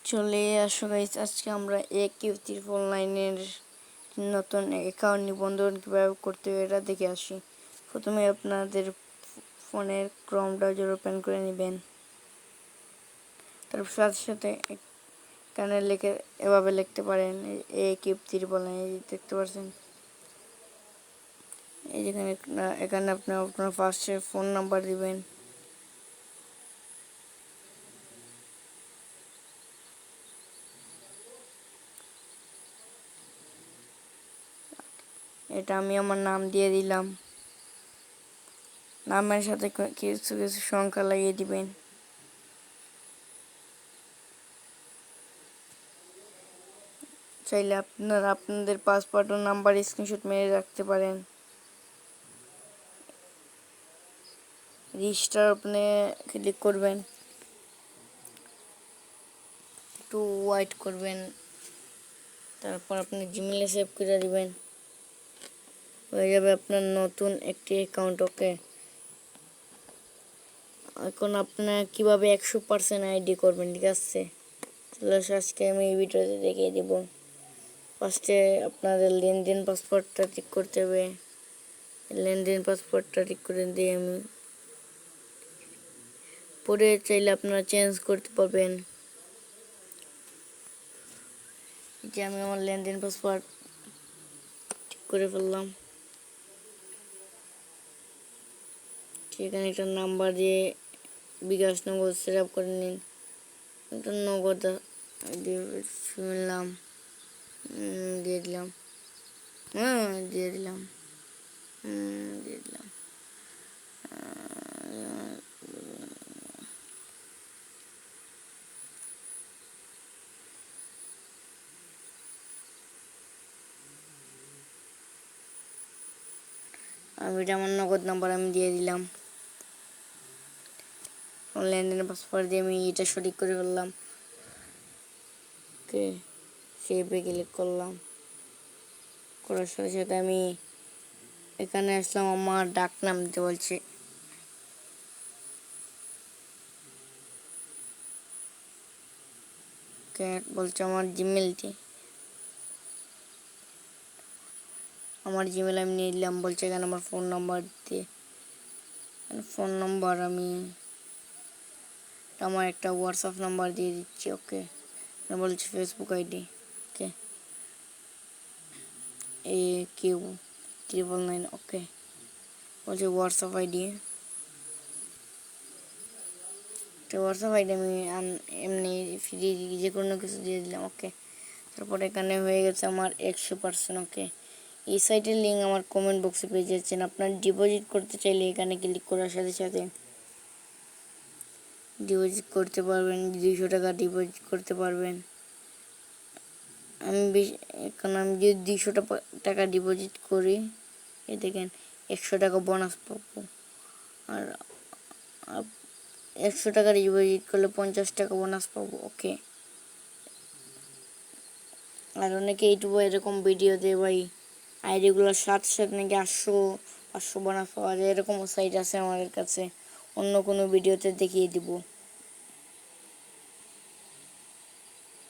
চলে আসো গাইস, আজকে আমরা AQ349-এর নতুন অ্যাকাউন্ট নিবন্ধন কিভাবে করতে হবে এটা দেখে আসি। প্রথমে আপনাদের ফোনের ক্রোম ব্রাউজার ওপেন করে নেবেন। তারপর সাথে সাথে এখানে লিখে এভাবে লিখতে পারেন AQ349, দেখতে পাচ্ছেন। এই যেখানে এখানে আপনার ফার্স্টে ফোন নাম্বার দিবেন। এটা আমি আমার নাম দিয়ে দিলাম। নামের সাথে কিছু কিছু সংখ্যা লাগিয়ে দিবেন। চাইলে আপনাদের পাসপোর্ট ও নাম্বার স্ক্রিনশট মেরে রাখতে পারেন। রেজিস্টার আপনি ক্লিক করবেন, একটু ওয়েট করবেন, তারপর আপনি জিমেলে সেভ করে দিবেন। হয়ে যাবে আপনার নতুন একটি অ্যাকাউন্ট। ওকে, এখন আপনার কিভাবে 100% আইডি করবেন, ঠিক আছে? তাহলে আজকে আমি এই ভিডিওতে দেখিয়ে দিব। ফার্স্টে আপনাদের লেনদেন পাসওয়ার্ডটা ঠিক করতে হবে। লেনদেন পাসওয়ার্ডটা ঠিক করে দিয়ে আমি পরে চাইলে আপনারা চেঞ্জ করতে পারবেন। যে আমি আমার লেনদেন পাসওয়ার্ড ঠিক করে ফেললাম। সেখানে একটা নাম্বার দিয়ে বিকাশ নগদ সেট আপ করে নিন। একটা নগদ শুনলাম দিয়ে দিলাম, দিয়ে দিলাম, দিয়ে দিলাম। আমি এটা আমার নগদ নাম্বার আমি দিয়ে দিলাম। লেনদেনের পাসওয়ার্ড দিয়ে আমি এটা সঠিক করে ফেললাম। ওকে, সেভে ক্লিক করলাম। করার সাথে সাথে আমি এখানে আসলাম, আমার ডাক নাম দিতে বলছে। ওকে, বলছে আমার জিমেলটি, আমার জিমেল আমি নিয়ে নিলাম। বলছে এখানে আমার ফোন নাম্বার দিয়ে, ফোন নাম্বার আমি আমার একটা হোয়াটসঅ্যাপ নাম্বার দিয়ে দিচ্ছি। ওকে, বলছে ফেসবুক আইডি। ওকে, AQ349। ওকে, বলছে হোয়াটসঅ্যাপ আইডি। হোয়াটসঅ্যাপ আইডি আমি এমনি ফ্রি যে কোনো কিছু দিয়ে দিলাম। ওকে, তারপর এখানে হয়ে গেছে আমার 100%। ওকে, এই সাইটের লিঙ্ক আমার কমেন্ট বক্সে পেয়ে যাচ্ছেন। আপনার ডিপোজিট করতে চাইলে এখানে ক্লিক করার সাথে সাথে ডিপোজিট করতে পারবেন। 200 টাকা ডিপোজিট করতে পারবেন। এখন আমি যদি 200 টাকা ডিপোজিট করি, এই দেখেন 100 টাকা বোনাস পাবো। আর 100 টাকা ডিপোজিট করলে 50 টাকা বোনাস পাবো। ওকে, আর অনেকে ইউটিউবে এরকম ভিডিও দেয় ভাই, আইডিগুলোর সাথে সাথে নাকি 800 500 বোনাস পাওয়া যায়। এরকম সাইট আছে আমাদের কাছে, অন্য কোনো ভিডিওতে দেখিয়ে দিব।